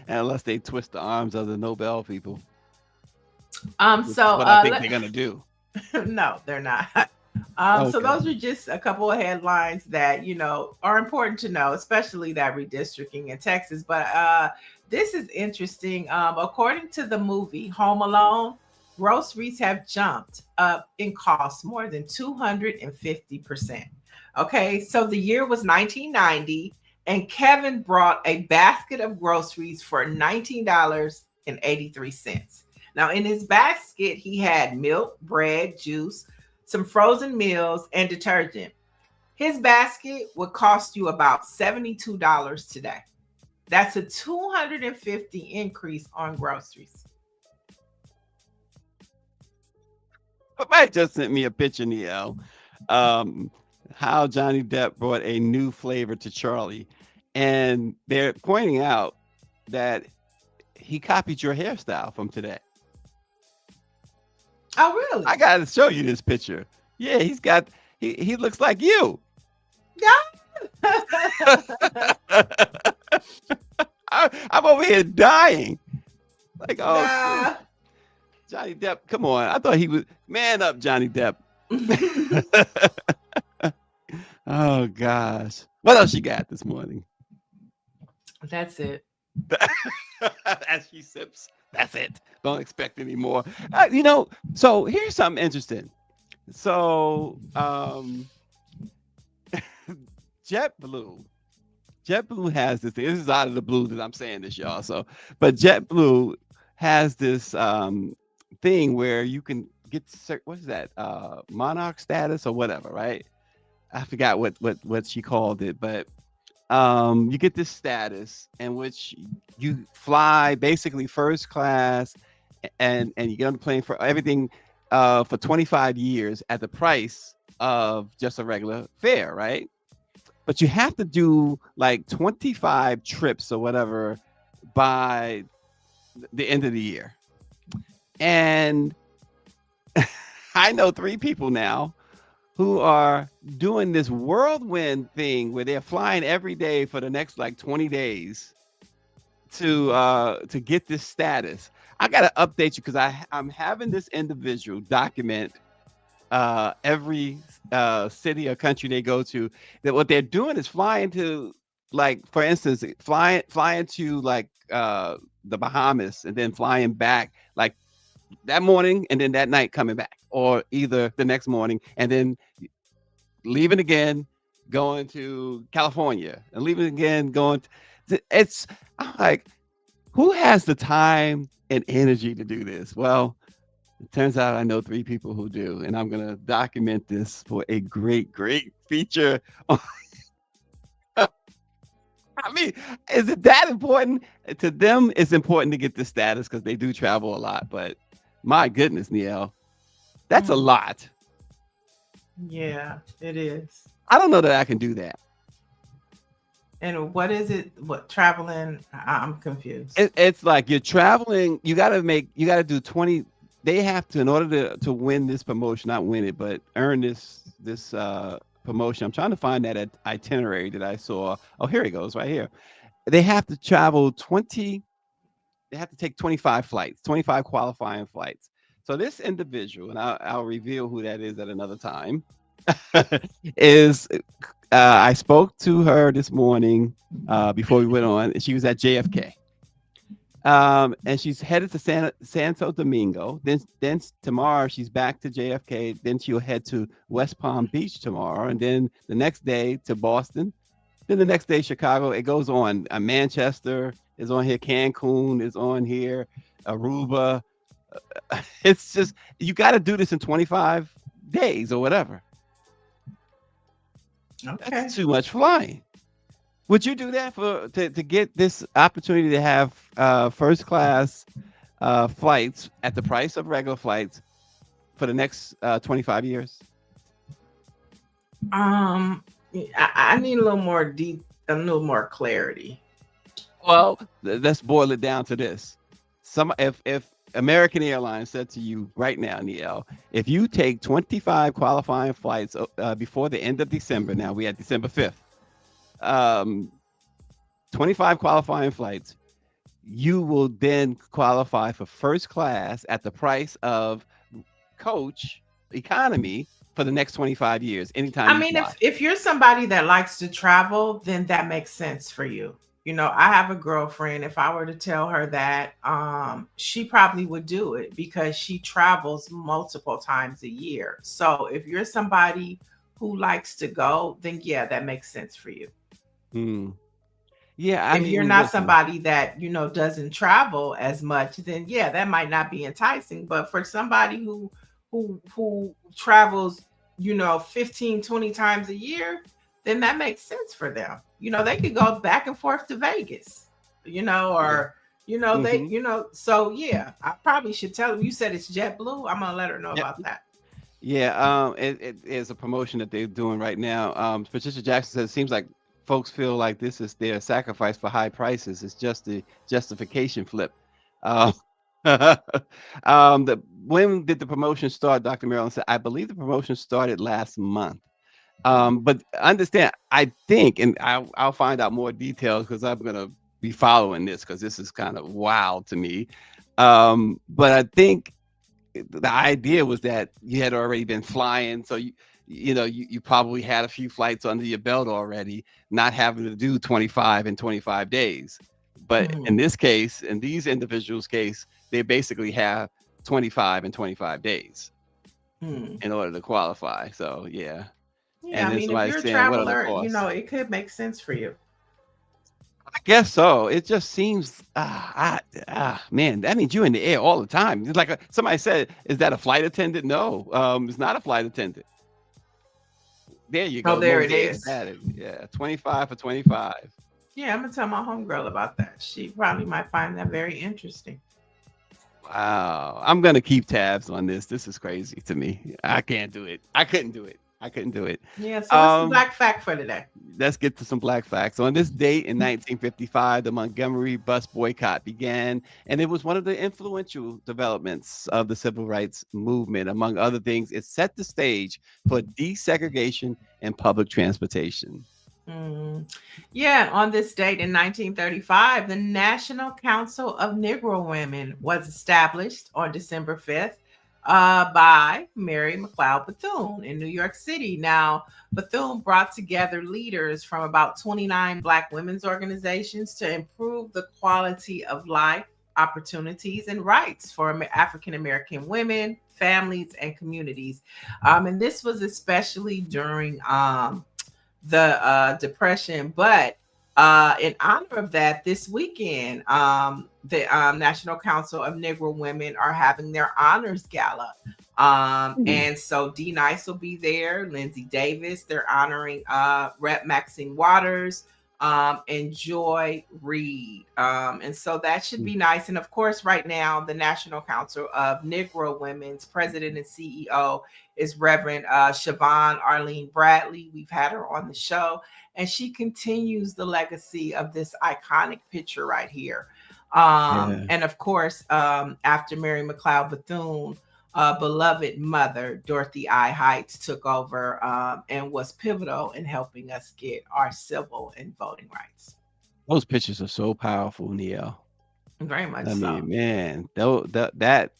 Unless they twist the arms of the Nobel people. So what I think they're gonna do. No, they're not. Okay. So those are just a couple of headlines that are important to know, especially that redistricting in Texas. But this is interesting. According to the movie Home Alone, groceries have jumped up in cost more than 250%. Okay, so the year was 1990, and Kevin brought a basket of groceries for $19.83. Now, in his basket, he had milk, bread, juice, some frozen meals, and detergent. His basket would cost you about $72 today. That's a 250 increase on groceries. Somebody just sent me a picture, Niele, how Johnny Depp brought a new flavor to Charlie. And they're pointing out that he copied your hairstyle from today. Oh, really? I gotta show you this picture. Yeah, he looks like you. Yeah. I'm over here dying. Like, oh, Nah. Johnny Depp, come on. I thought he was man up, Johnny Depp. Oh gosh. What else you got this morning? That's it. As she sips. That's it. Don't expect any more. So here's something interesting. So JetBlue has this thing. This is out of the blue that I'm saying this, y'all. But JetBlue has this thing where you can get what is that? Monarch status or whatever, right? I forgot what she called it, but you get this status in which you fly basically first class, and you get on the plane for everything for 25 years at the price of just a regular fare, right? But you have to do like 25 trips or whatever by the end of the year. And I know 3 people now who are doing this whirlwind thing where they're flying every day for the next like 20 days to get this status. I gotta update you because I'm having this individual document every city or country they go to. That what they're doing is flying to, like, for instance, flying to like the Bahamas and then flying back like that morning and then that night coming back, or either the next morning and then leaving again, going to California and leaving again, going it's I'm like, who has the time and energy to do this? Well, it turns out I know 3 people who do, and I'm gonna document this for a great feature. I mean, is it that important? To them, it's important to get the status because they do travel a lot, but my goodness, Niele, that's a lot. Yeah, it is. I don't know that I can do that. And what is it? What traveling? I'm confused. It's like you're traveling. You got to do 20. They have to, in order to win this promotion, not win it, but earn this promotion. I'm trying to find that itinerary that I saw. Oh, here it goes, right here. They have to travel 20. They have to take 25 flights, 25 qualifying flights. So this individual, and I'll reveal who that is at another time, is I spoke to her this morning before we went on. She was at JFK. And she's headed to Santo Domingo. Then tomorrow she's back to JFK. Then she'll head to West Palm Beach tomorrow, and then the next day to Boston. Then the next day Chicago. It goes on. Manchester is on here. Cancun is on here. Aruba. It's just, you got to do this in 25 days or whatever. Okay. That's too much flying. Would you do that to get this opportunity to have first class flights at the price of regular flights for the next 25 years? I need a little more clarity. Well, let's boil it down to this. If American Airlines said to you right now, Niele, if you take 25 qualifying flights before the end of December, now we at December 5th, 25 qualifying flights, you will then qualify for first class at the price of coach economy for the next 25 years. Anytime. I mean, if you're somebody that likes to travel, then that makes sense for you. You know, I have a girlfriend. If I were to tell her that, she probably would do it because she travels multiple times a year. So if you're somebody who likes to go, then yeah, that makes sense for you. Yeah, if you're not somebody that, you know, doesn't travel as much, then yeah, that might not be enticing. But for somebody who travels, you know, 15, 20 times a year, then that makes sense for them. You know, they could go back and forth to Vegas, you know, or, you know, they, you know, so yeah, I probably should tell them. You said it's JetBlue. I'm going to let her know about that. Yeah, it is a promotion that they're doing right now. Patricia Jackson says it seems like folks feel like this is their sacrifice for high prices. It's just the justification flip. When did the promotion start? Dr. Marilyn said, I believe the promotion started last month. But understand, I think, and I'll find out more details because I'm going to be following this because this is kind of wild to me. But I think the idea was that you had already been flying. So you probably had a few flights under your belt already, not having to do 25 in 25 days. But in this case, in these individuals' case, they basically have 25 in 25 days in order to qualify. So, yeah. Yeah, I mean, if you're a traveler, you know, it could make sense for you. I guess so. It just seems, man, that means you're in the air all the time. It's like somebody said, is that a flight attendant? No, it's not a flight attendant. There you Oh, go. there it Mosaic is. had it. Yeah, 25 for 25. Yeah, I'm gonna tell my homegirl about that. She probably might find that very interesting. Wow. I'm going to keep tabs on this. This is crazy to me. I can't do it. I couldn't do it. I couldn't do it. Yeah, so what's the Um, black fact for today? let's get to some black facts. On this date in 1955, the Montgomery bus boycott began, and it was one of the influential developments of the civil rights movement. Among other things, it set the stage for desegregation and public transportation. Yeah, on this date in 1935, the National Council of Negro Women was established on December 5th by Mary McLeod Bethune in New York City. Now, Bethune brought together leaders from about 29 Black women's organizations to improve the quality of life, opportunities, and rights for African American women, families, and communities. And this was especially during the Depression, but in honor of that, this weekend, the National Council of Negro Women are having their honors gala. And so D Nice will be there, Lindsay Davis, they're honoring Rep Maxine Waters, and Joy Reid. And so that should be nice. And of course, right now, the National Council of Negro Women's president and CEO is Reverend Siobhan Arlene Bradley. We've had her on the show, and she continues the legacy of this iconic picture right here. And of course, after Mary McLeod Bethune, beloved mother Dorothy I. Heights took over and was pivotal in helping us get our civil and voting rights. Those pictures are so powerful, Niele. Very much I so. mean, man, that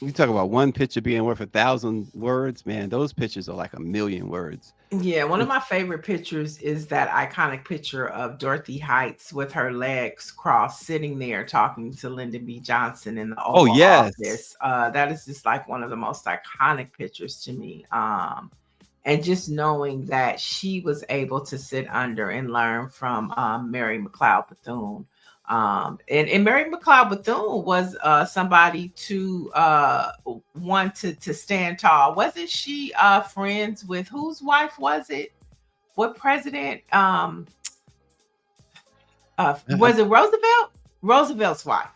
we talk about one picture being worth 1,000 words, man. Those pictures are like 1,000,000 words. Yeah, one of my favorite pictures is that iconic picture of Dorothy Heights with her legs crossed, sitting there talking to Lyndon B. Johnson in the Oval Office. That is just like one of the most iconic pictures to me. And just knowing that she was able to sit under and learn from Mary McLeod Bethune. And Mary McLeod Bethune was somebody to want to stand tall. Wasn't she friends with, whose wife was it? What president? Was it Roosevelt? Roosevelt's wife.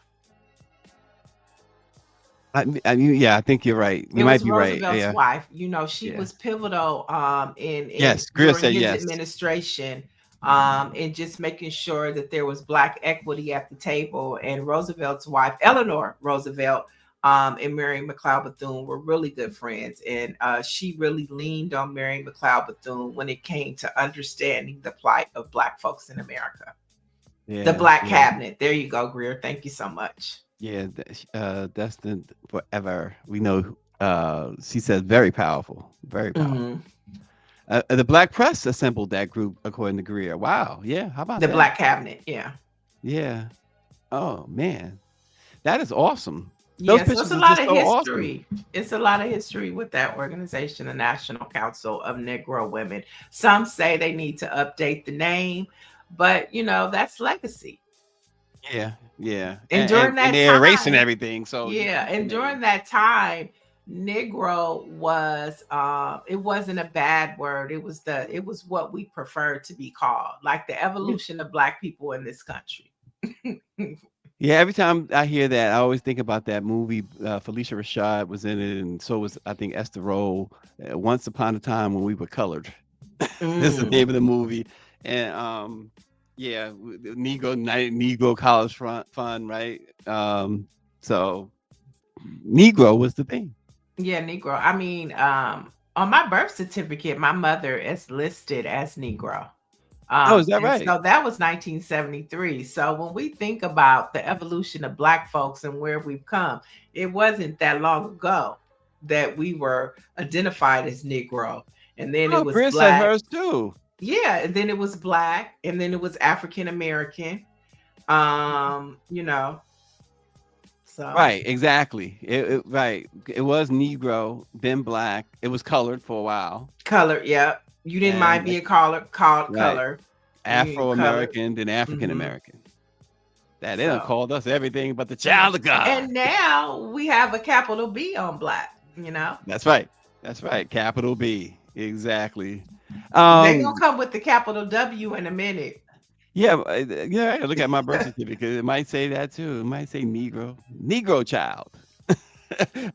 I think you're right. You might be right. Roosevelt's wife. You know, she was pivotal in Greer during said his yes. administration. And just making sure that there was Black equity at the table. And Roosevelt's wife, Eleanor Roosevelt, and Mary McLeod Bethune were really good friends. And she really leaned on Mary McLeod Bethune when it came to understanding the plight of Black folks in America. The Black Cabinet. There you go, Greer. Thank you so much. Yeah, destined forever. We know. She said very powerful. Very powerful. The Black Press assembled that group, according to Greer. Wow. Yeah. How about the that? Black Cabinet? Yeah. Yeah. Oh man, that is awesome. Those pictures it's a lot of history. Awesome. It's a lot of history with that organization, the National Council of Negro Women. Some say they need to update the name, but you know, that's legacy. Yeah. And during that they're time, erasing everything. So and during that time, Negro was it wasn't a bad word. It was what we preferred to be called, like the evolution of Black people in this country. Yeah, every time I hear that, I always think about that movie. Felicia Rashad was in it, and so was, I think, Esther Rolle. Once Upon a Time When We Were Colored. That's the name of the movie. And Negro College Fund, right? So Negro was the thing. Yeah, Negro. I mean, on my birth certificate, my mother is listed as Negro. Is that right? So that was 1973. So when we think about the evolution of Black folks and where we've come, it wasn't that long ago that we were identified as Negro. And then it was Chris Black. Said hers too. Yeah, and then it was Black, and then it was African American. You know. So. Right, exactly. It was Negro, then Black. It was colored for a while. Colored, yeah. You didn't mind being called color. Afro-American, then African American. That they done called us everything but the child of God. And now we have a capital B on Black, you know. That's right. That's right. Capital B. Exactly. They're gonna come with the capital W in a minute. Yeah, yeah. Look at my birth certificate. It might say that too. It might say Negro child.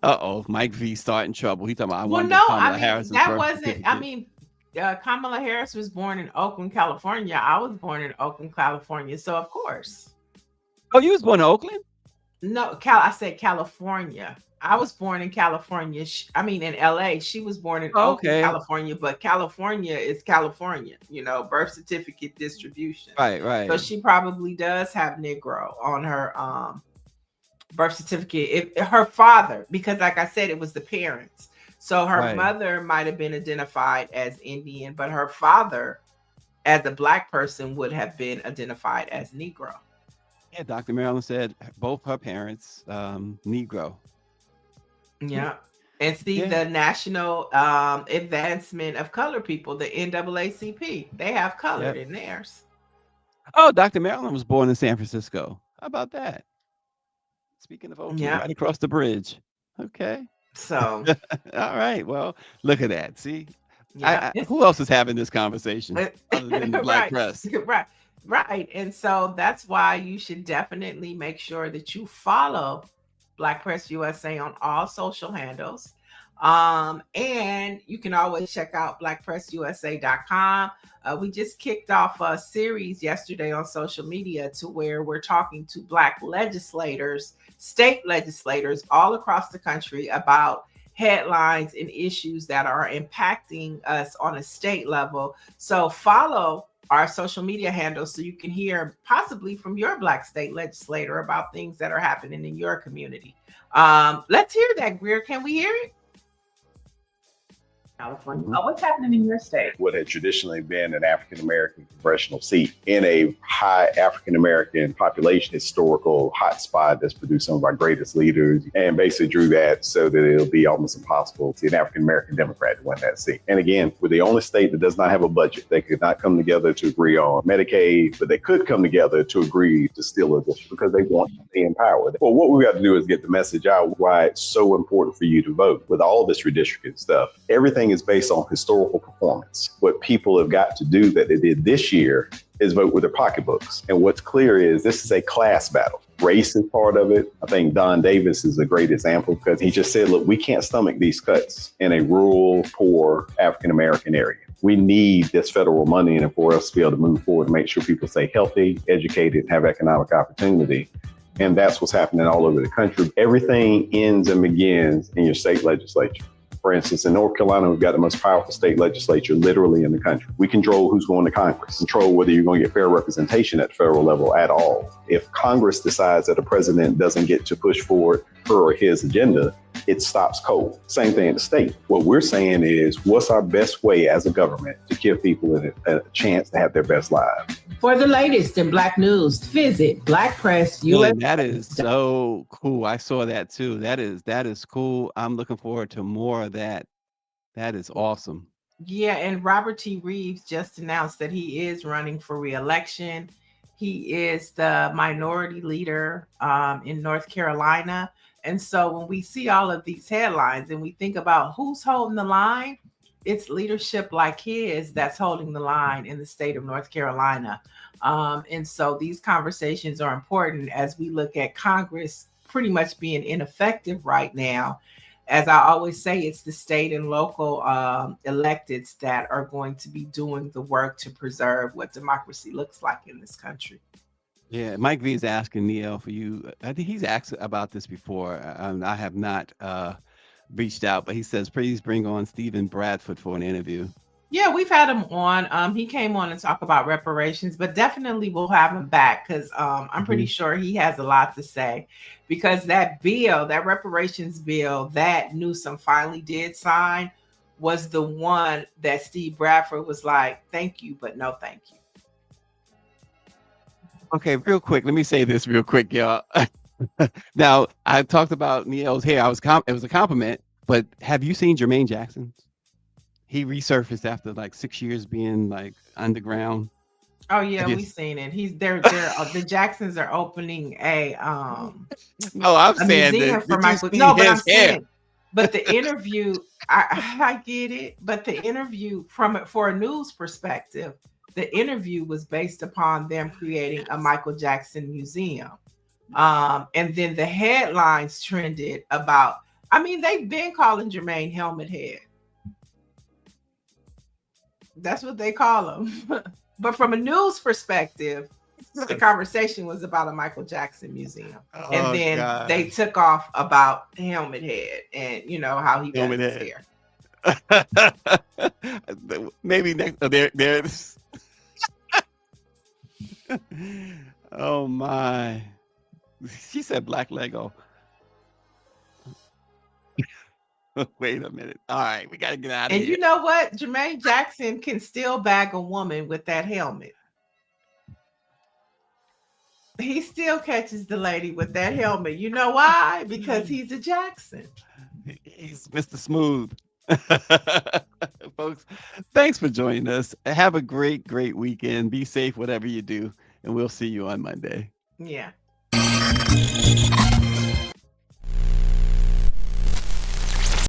Uh-oh, Mike V starting trouble. He talking about Kamala Harris's that birth wasn't. certificate. I mean, Kamala Harris was born in Oakland, California. I was born in Oakland, California. So of course. Oh, you was born in Oakland? No, I said California. I was born in California. In LA. She was born in Oakland, California, but California is California, you know, birth certificate distribution. Right. So she probably does have Negro on her birth certificate. Her father, because like I said, it was the parents. So her mother might have been identified as Indian, but her father, as a Black person, would have been identified as Negro. Yeah, Dr. Marilyn said both her parents, Negro. Yeah. And see the National Advancement of Color People, the NAACP, they have colored in theirs. Oh, Dr. Marilyn was born in San Francisco. How about that? Speaking of Oakland, right across the bridge. Okay. So, all right. Well, look at that. See, who else is having this conversation other than the Black press? Right. And so that's why you should definitely make sure that you follow Black Press USA on all social handles. And you can always check out BlackPressUSA.com. We just kicked off a series yesterday on social media to where we're talking to Black legislators, state legislators all across the country about headlines and issues that are impacting us on a state level. So follow our social media handles so you can hear possibly from your Black state legislator about things that are happening in your community. Let's hear that, Greer. Can we hear it? California. Oh, what's happening in your state? What had traditionally been an African-American congressional seat in a high African-American population historical hotspot that's produced some of our greatest leaders, and basically drew that so that it'll be almost impossible to an African-American Democrat to win that seat. And again, we're the only state that does not have a budget. They could not come together to agree on Medicaid, but they could come together to agree to steal a district because they want to be in power. Well, what we got to do is get the message out why it's so important for you to vote. With all this redistricting stuff, everything is based on historical performance. What people have got to do that they did this year is vote with their pocketbooks. And what's clear is this is a class battle. Race is part of it. I think Don Davis is a great example because he just said, look, we can't stomach these cuts in a rural, poor African-American area. We need this federal money in it for us to be able to move forward and make sure people stay healthy, educated, have economic opportunity. And that's what's happening all over the country. Everything ends and begins in your state legislature. For instance, in North Carolina, we've got the most powerful state legislature literally in the country. We control who's going to Congress, control whether you're going to get fair representation at the federal level at all. If Congress decides that a president doesn't get to push forward her or his agenda, it stops cold. Same thing in the state. What we're saying is, what's our best way as a government to give people a chance to have their best lives? For the latest in Black news, visit BlackPressUSA. That is so cool. I saw that too. That is cool. I'm looking forward to more of that. That is awesome. Yeah, and Robert T. Reeves just announced that he is running for re-election. He is the minority leader in North Carolina. And so when we see all of these headlines and we think about who's holding the line, it's leadership like his that's holding the line in the state of North Carolina. And so these conversations are important as we look at Congress pretty much being ineffective right now. As I always say, it's the state and local electeds that are going to be doing the work to preserve what democracy looks like in this country. Yeah, Mike V is asking Niele for you. I think he's asked about this before. I have not reached out, but he says, please bring on Stephen Bradford for an interview. Yeah, we've had him on. He came on and talked about reparations, but definitely we'll have him back because I'm pretty sure he has a lot to say, because that bill, that reparations bill that Newsom finally did sign was the one that Steve Bradford was like, thank you, but no thank you. Okay, real quick. Let me say this real quick, y'all. Now, I talked about Niele's hair. It was a compliment, but have you seen Jermaine Jackson's? He resurfaced after like 6 years being like underground. Oh yeah, Yes. we seen it. The Jacksons are opening a No, I'm a saying museum that. for Did you Michael. see No, but I'm his hair? saying, but the interview, I get it, but the interview for a news perspective, the interview was based upon them creating a Michael Jackson museum. And then the headlines trended about, I mean, they've been calling Jermaine Helmet Head. That's what they call him. But from a news perspective, the conversation was about a Michael Jackson museum. And Oh, then God. they took off about Helmet Head and how he does Helmet his Head. hair. Maybe next. Oh, there. Oh my. She said black Lego. Wait a minute. All right, we gotta get out of And here. you know what? Jermaine Jackson can still bag a woman with that helmet. He still catches the lady with that helmet. You know why? Because he's a Jackson. He's Mr. Smooth. Folks, thanks for joining us. Have a great weekend. Be safe, whatever you do, and we'll see you on Monday. Yeah.